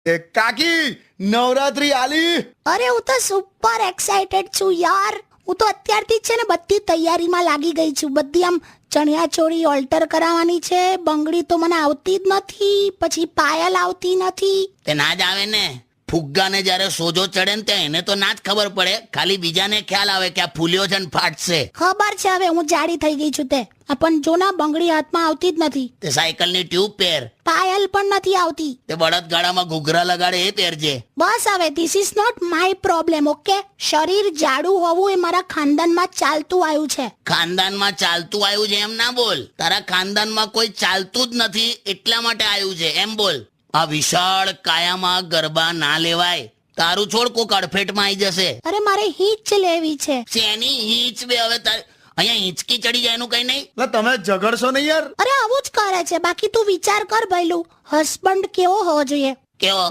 એ કાકી નવરાત્રી આલી. અરે હું તો સુપર એક્સાઇટેડ છું યાર. હું તો અત્યારથી જ છે ને બધી તૈયારીમાં લાગી ગઈ છું. બધી આમ ચણિયા ચોળી ઓલ્ટર કરાવવાની છે. બંગડી તો મને આવતી જ નથી, પછી પાયલ આવતી નથી. તે ના જ આવે ને. ફુગ્ગાને જ્યારે સોજો ચડે ને ત્યાં એને તો ના જ ખબર પડે, ખાલી બીજાને ખ્યાલ આવે કે આ ફૂલ્યો છે ને ફાટશે. ખબર છે હવે હું જાડી થઈ ગઈ છું તે. પણ જો ના બંગડી હાથમાં આવતી જ નથી. તે સાયકલની ટ્યુબ પહેર. પાયલ પણ નથી આવતી. તે બળદગાડામાં ઘૂઘરા લગાડે એ પહેરજે. બસ હવે this is not my problem. Okay, શરીર જાડું હોવું એ મારા ખાનદાનમાં ચાલતું આવ્યું છે. ખાનદાનમાં ચાલતું આવ્યું છે એમ ના બોલ. તારા ખાનદાનમાં કોઈ ચાલતું જ નથી એટલા માટે આવ્યું છે એમ બોલ. આ વિશાળ કાયામાં ગરબા ના લેવાય. તારું છોડ કોક અડફેટમાં આવી જશે. અરે મારે હિંચ લેવી છે. શેની હિંચ બે હવે અહીંયા હિંચકી ચડી જાય એનું કઈ નહીં. એટલે તમે ઝઘડશો નહીં યાર. અરે આવું જ કરે છે. બાકી તું વિચાર કર ભઈલું, હસબન્ડ કેવો હોવો જોઈએ? કેવો?